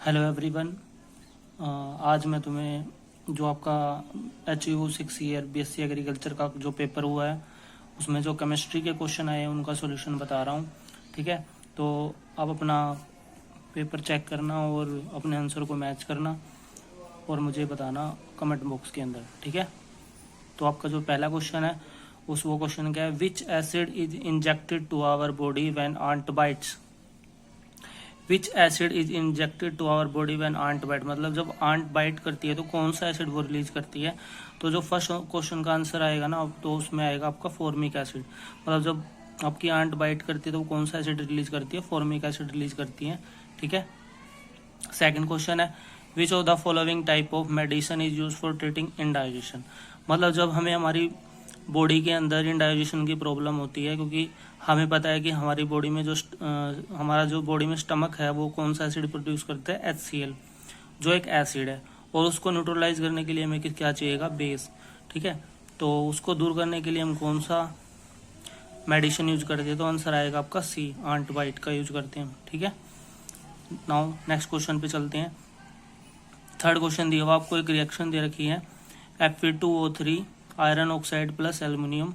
Hello everyone. आज मैं तुम्हें जो आपका HU 6 ईयर BSc एग्रीकल्चर का जो पेपर हुआ है उसमें जो केमिस्ट्री के क्वेश्चन आए हैं उनका सॉल्यूशन बता रहा हूँ। ठीक है, तो आप अपना पेपर चेक करना और अपने आंसर को मैच करना और मुझे बताना कमेंट बॉक्स के अंदर। ठीक है, तो आपका जो पहला क्वेश्चन है वो क्वेश्चन क्या है, which acid is injected to our body when ant bites. Which acid is injected to our body when ant bite, मतलब जब आंट बाइट करती है तो कौन सा एसिड वो रिलीज करती है। तो जो फर्स्ट क्वेश्चन का आंसर आएगा ना, तो उसमें आएगा आपका फॉर्मिक एसिड। मतलब जब आपकी आंट बाइट करती है तो वो कौन सा एसिड रिलीज करती है, फॉर्मिक एसिड रिलीज करती है। ठीक है, सेकंड क्वेश्चन है, विच of the following type of medicine is use for treating indigestion. मतलब जब हमें हमारी बॉडी के अंदर इंडाइजेशन की प्रॉब्लम होती है, क्योंकि हमें पता है कि हमारी बॉडी में जो हमारा जो बॉडी में स्टमक है वो कौन सा एसिड प्रोड्यूस करता है, HCl, जो एक एसिड है, और उसको न्यूट्रलाइज करने के लिए हमें क्या चाहिएगा, बेस। ठीक है, तो उसको दूर करने के लिए हम कौन सा मेडिसिन यूज करते हैं, तो आंसर आएगा आपका सी, आंट बाइट का यूज करते हैं। ठीक है, नाउ नेक्स्ट क्वेश्चन पे चलते हैं। थर्ड क्वेश्चन दिया हुआ आपको, एक रिएक्शन दे रखी है Fe2O3 iron oxide plus aluminium,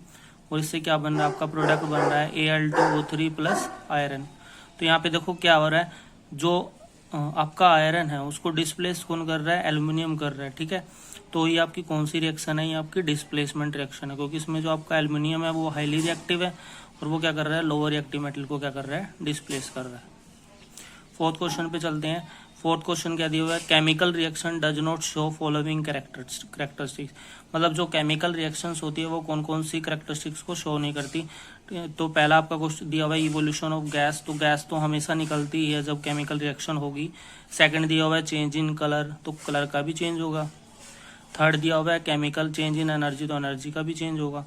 और इससे क्या बन रहा है, आपका प्रोडक्ट बन रहा है Al2O3 प्लस आयरन। तो यहाँ पे देखो क्या हो रहा है, जो आपका आयरन है उसको डिस्प्लेस कौन कर रहा है, एल्यूमिनियम कर रहा है। ठीक है, तो ये आपकी कौन सी रिएक्शन है, ये आपकी डिस्प्लेसमेंट रिएक्शन है, क्योंकि इसमें जो आपका एल्यूमिनियम है वो हाईली रिएक्टिव है और वो क्या कर रहा है, लोअर रिएक्टिव मेटल को क्या कर रहा है, डिस्प्लेस कर रहा है। फोर्थ क्वेश्चन पे चलते हैं। फोर्थ क्वेश्चन क्या दिया हुआ है, chemical reaction does not show following characteristics. मतलब जो केमिकल रिएक्शंस होती है वो कौन कौन सी कैरेक्टरिस्टिक्स को शो नहीं करती। तो पहला आपका क्वेश्चन दिया हुआ है इवोल्यूशन ऑफ गैस, तो गैस तो हमेशा निकलती ही है जब केमिकल रिएक्शन होगी। सेकंड दिया हुआ है चेंज इन कलर, तो कलर का भी चेंज होगा। थर्ड दिया हुआ है केमिकल चेंज इन एनर्जी, तो एनर्जी का भी चेंज होगा।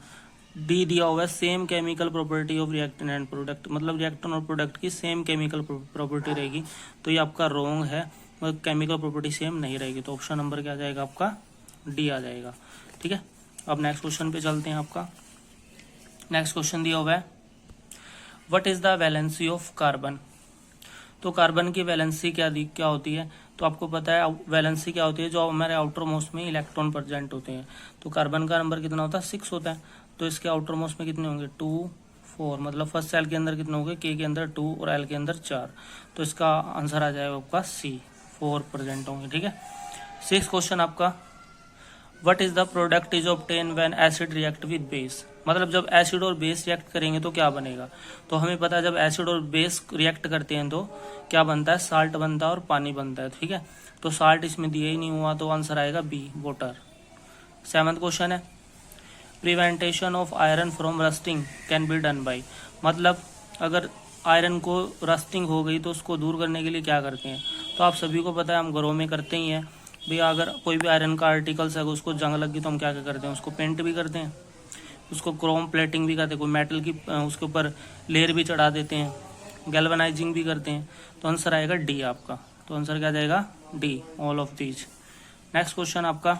डी दिया हुआ है same chemical property of reactant and product, मतलब रिएक्टेंट और प्रोडक्ट की सेम केमिकल प्रॉपर्टी रहेगी, तो ये आपका रॉन्ग है, मतलब केमिकल प्रॉपर्टी सेम नहीं रहेगी। तो ऑप्शन नंबर क्या आ जाएगा आपका, डी आ जाएगा। ठीक है, अब नेक्स्ट क्वेश्चन पे चलते हैं। आपका नेक्स्ट क्वेश्चन दिया हुआ है, what is the valency of carbon. तो कार्बन की वैलेंसी क्या होती है, तो आपको पता है वैलेंसी क्या होती है, जो हमारे आउटर मोस्ट में इलेक्ट्रॉन प्रेजेंट होते हैं। तो कार्बन का नंबर कितना होता है, 6 होता है, तो इसके आउटर मोस्ट में कितने होंगे, 2 4, मतलब फर्स्ट सेल के अंदर कितने होंगे, के अंदर 2 और एल के अंदर 4, तो इसका आंसर आ जाएगा आपका सी, 4 प्रेजेंट होंगे। ठीक है, 6 क्वेश्चन आपका, what is the product is obtain when acid react with base. मतलब जब एसिड और बेस रिएक्ट करेंगे तो क्या बनेगा, तो हमें पता है जब एसिड और बेस रिएक्ट करते हैं तो क्या बनता है, साल्ट बनता है और पानी बनता है। ठीक है, तो साल्ट इसमें दिया ही नहीं हुआ, तो आंसर आएगा बी, वाटर। 7th क्वेश्चन है, prevention of iron from rusting can be done by. मतलब अगर आयरन को रस्टिंग हो गई तो उसको दूर करने के लिए क्या करते हैं, तो आप सभी को पता है हम घरों में करते ही हैं भैया। अगर कोई भी आयरन का आर्टिकल्स है उसको जंग लग गई तो हम क्या क्या करते हैं, उसको पेंट भी करते हैं, उसको क्रोम प्लेटिंग भी करते हैं, कोई मेटल की उसके ऊपर लेयर भी चढ़ा देते हैं, गैल्वेनाइजिंग भी करते हैं। तो आंसर आएगा डी आपका, तो आंसर क्या जाएगा, D, all of these. Next question आपका,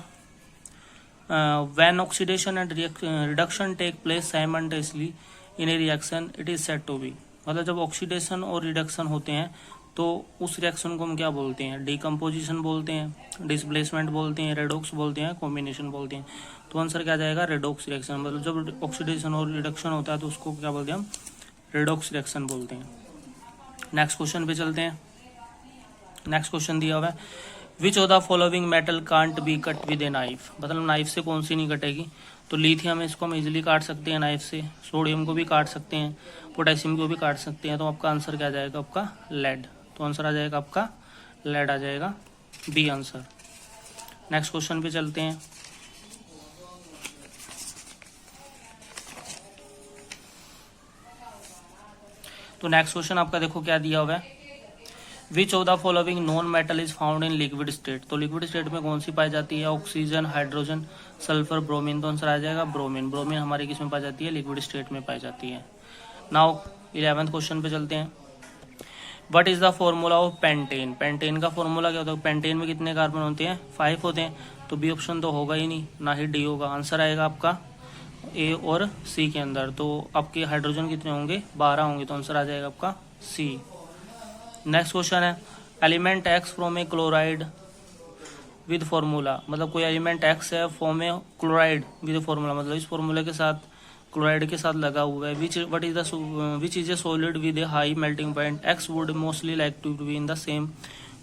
when oxidation and reduction take place simultaneously in a reaction it is said to be. मतलब जब ऑक्सीडेशन और रिडक्शन होते हैं तो उस रिएक्शन को हम क्या बोलते हैं, डिकम्पोजिशन बोलते हैं, डिस्प्लेसमेंट बोलते हैं, रेडॉक्स बोलते हैं, कॉम्बिनेशन बोलते हैं। तो आंसर क्या जाएगा, रेडॉक्स रिएक्शन। मतलब जब ऑक्सीडेशन और रिडक्शन होता है तो उसको क्या बोलते हैं हम, रेडॉक्स रिएक्शन बोलते हैं। नेक्स्ट क्वेश्चन पे चलते हैं। नेक्स्ट क्वेश्चन दिया हुआ है, विच of the following metal can't be cut with a knife. मतलब नाइफ से कौन सी नहीं कटेगी, तो लिथियम है, इसको हम इजीली काट सकते हैं नाइफ से, सोडियम को भी काट सकते हैं, पोटेशियम को भी काट सकते हैं। तो आपका आंसर क्या जाएगा, आपका लेड। तो आंसर आ जाएगा आपका लेड, आ जाएगा बी आंसर। नेक्स्ट क्वेश्चन पे चलते हैं। तो नेक्स्ट क्वेश्चन आपका देखो क्या दिया हुआ है, विच of the following non metal is found in liquid state. तो लिक्विड स्टेट में कौन सी पाई जाती है, ऑक्सीजन, हाइड्रोजन, सल्फर, ब्रोमीन। तो आंसर आ जाएगा ब्रोमीन। ब्रोमीन हमारी किस में पाई जाती है, लिक्विड स्टेट में पाई जाती है। नाउ 11th क्वेश्चन पे चलते हैं, what is the formula of pentane. Pentane का फॉर्मूला क्या होता है, पेंटेन में कितने कार्बन होते हैं, 5 होते हैं, तो बी ऑप्शन तो होगा ही नहीं, ना ही डी होगा। आंसर आएगा आपका ए और सी के अंदर। तो आपके हाइड्रोजन कितने होंगे, 12 होंगे, तो आंसर आ जाएगा आपका सी। नेक्स्ट क्वेश्चन है, element x from A chloride with formula, मतलब कोई एलिमेंट एक्स है form A chloride with formula, मतलब इस फॉर्मूला के साथ क्लोराइड के साथ लगा हुआ है। Which is a solid with a high melting point, X would mostly like to be in the same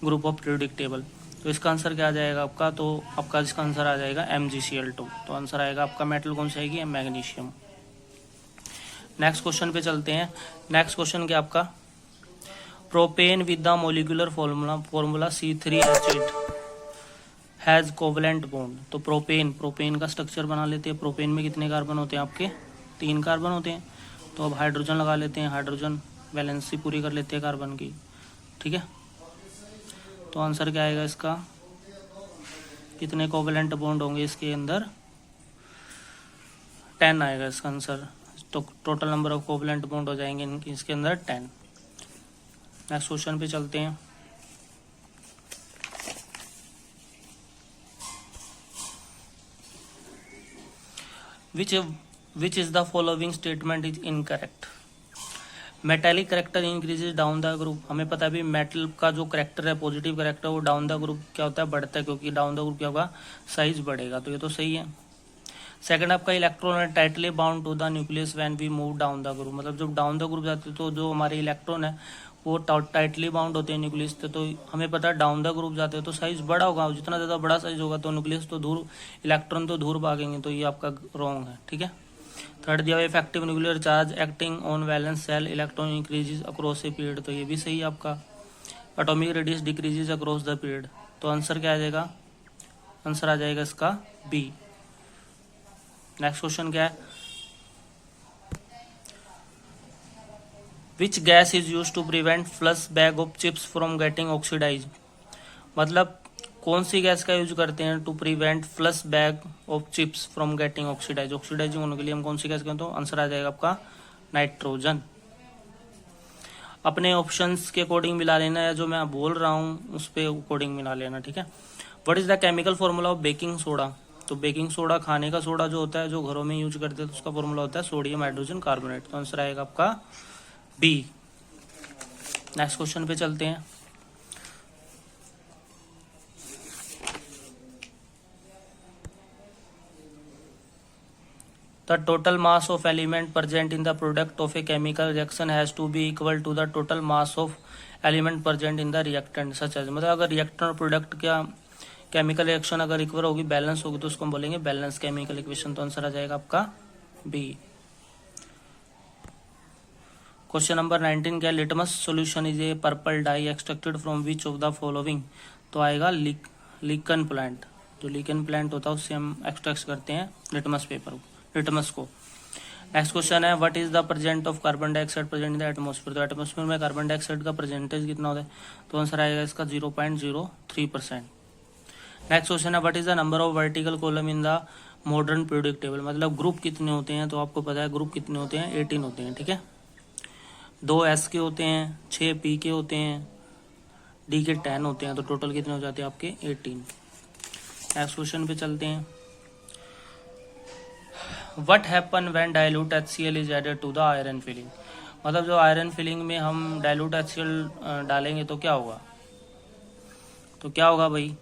group of periodic table. तो इसका आंसर क्या आ जाएगा आपका, तो आपका इसका आंसर आ जाएगा MgCl2। तो आंसर आएगा आपका मेटल कौन सा आएगी, मैग्नीशियम। नेक्स्ट क्वेश्चन पे चलते हैं। नेक्स्ट क्वेश्चन क्या आपका, propane with the molecular formula C3H8 has covalent bond. तो प्रोपेन का स्ट्रक्चर बना लेते हैं। प्रोपेन में कितने कार्बन होते हैं आपके, 3 कार्बन होते हैं। तो अब हाइड्रोजन लगा लेते हैं, हाइड्रोजन वैलेंसी पूरी कर लेते हैं कार्बन की, ठीक है। तो आंसर क्या आएगा इसका, कितने कोवलेंट बॉन्ड होंगे इसके अंदर, 10 आएगा इसका आंसर। तो total number of covalent bond हो जाएंगे इसके अंदर 10। नेक्स्ट क्वेश्चन पे चलते हैं। Which is the following statement is incorrect? Metallic character increases down the group. हमें पता है भी मेटल का जो करेक्टर है, पॉजिटिव करेक्टर, वो डाउन द ग्रुप क्या होता है, बढ़ता है, क्योंकि डाउन द ग्रुप क्या होगा, साइज बढ़ेगा। तो ये तो सही है। सेकंड आपका इलेक्ट्रॉन है tightly bound to the nucleus when we move down the group, मतलब जब डाउन द ग्रुप जाते हैं तो जो हमारे इलेक्ट्रॉन है वो टाइटली बाउंड होते हैं न्यूक्लियस से। तो हमें पता है डाउन द ग्रुप जाते हैं तो साइज बड़ा होगा, जितना ज़्यादा बड़ा साइज होगा तो न्यूक्लियस तो दूर, इलेक्ट्रॉन तो दूर भागेंगे। तो ये आपका रॉन्ग है, ठीक है। थर्ड दिया हुआ effective nuclear charge acting on valence shell electron increases across a period. तो ये भी सही है आपका। Atomic radius decreases across the period. तो आंसर क्या आ जाएगा, आंसर आ जाएगा इसका बी। नेक्स्ट क्वेश्चन क्या है, which gas is use to prevent flush bag of chips from getting oxidise. मतलब कौन सी गैस का यूज करते हैं to prevent flush bag of chips from getting oxidise. Oxidising होने के लिए हम कौन सी गैस करते हैं, तो आंसर आ जाएगा आपका नाइट्रोजन। अपने ऑप्शंस के अकॉर्डिंग मिला लेना है, जो मैं बोल रहा हूँ उस पे अकॉर्डिंग मिला लेना, ठीक है। What is the chemical formula of baking soda. तो बेकिंग सोडा खाने का सोडा जो होता है, जो घरों में यूज करते हैं, तो उसका फॉर्मूला होता है सोडियम हाइड्रोजन कार्बोनेट। तो आंसर आएगा आपका बी। नेक्स्ट क्वेश्चन पे चलते हैं। The total mass of element present in the product of a chemical reaction has to be equal to the total mass of element present in the reactant such as, मतलब अगर reactant और product का chemical reaction अगर equal होगी, balance होगी, तो उसको हम बोलेंगे बैलेंस केमिकल इक्वेशन। तो आंसर आ जाएगा आपका बी। क्वेश्चन नंबर 19 क्या, litmus solution is a purple dye extracted from which of the following. तो आएगा लीकन प्लांट। जो लीकन प्लांट होता है उससे हम एक्सट्रैक्ट करते हैं लिटमस को। नेक्स्ट क्वेश्चन है, what is the present of carbon dioxide present in the atmosphere. तो एटमॉस्फेयर में कार्बन डाइऑक्साइड का परसेंटेज कितना होता है, तो आंसर आएगा इसका 0.03%। नेक्स्ट क्वेश्चन है, what is the number of vertical column in the modern periodic table. मतलब ग्रुप कितने होते हैं, तो आपको पता है ग्रुप कितने होते हैं, 18 होते हैं, ठीक है। 2 S के होते हैं, 6 P के होते हैं, D के 10 होते हैं, तो टोटल कितने हो जाते हैं आपके 18। नेक्स्ट क्वेश्चन पे चलते हैं। What happen when dilute HCl is added to the iron filling। मतलब जो आयरन फिलिंग में हम डाइल्यूट HCl डालेंगे तो क्या होगा, तो क्या होगा भाई,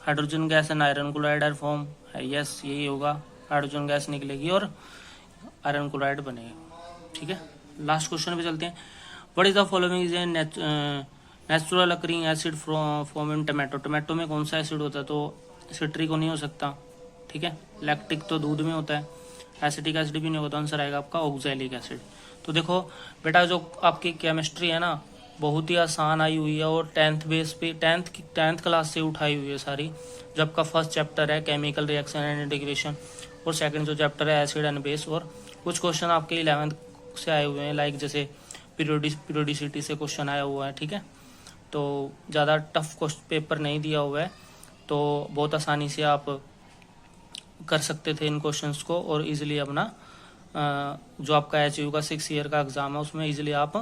hydrogen gas and iron chloride form है, यस यही होगा। हाइड्रोजन गैस निकलेगी और आयरन क्लोराइड बनेगा, ठीक है। लास्ट क्वेश्चन पे चलते हैं। What is the following is a natural occurring acid form in tomato. Tomato में कौन सा एसिड होता है, तो सिट्रिक नहीं हो सकता, ठीक है। लैक्टिक तो दूध में होता है, एसिटिक एसिड भी नहीं होता। आंसर आएगा आपका ऑक्सैलिक एसिड। तो देखो बेटा, जो आपकी केमिस्ट्री है ना, बहुत ही आसान आई हुई है और 10th बेस पे 10th क्लास से उठाई हुई है सारी। जो आपका फर्स्ट चैप्टर है केमिकल रिएक्शन एंड इंटीग्रेशन, और सेकंड जो चैप्टर है एसिड एंड बेस, और कुछ क्वेश्चन आपके 11th से आए हुए हैं, लाइक जैसे पीरियोडिसिटी से क्वेश्चन आया हुआ है, ठीक है। तो ज़्यादा टफ पेपर नहीं दिया हुआ है, तो बहुत आसानी से आप कर सकते थे इन क्वेश्चंस को, और इजीली अपना जो आपका HU का 6 ईयर का एग्जाम है उसमें इजीली आप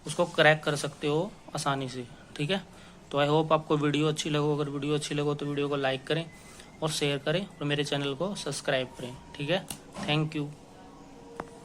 उसको क्रैक कर सकते हो आसानी से, ठीक है। तो आई होप आपको वीडियो अच्छी लगो। अगर वीडियो अच्छी लगो तो वीडियो को लाइक करें और शेयर करें और मेरे चैनल को सब्सक्राइब करें, ठीक है। Thank you.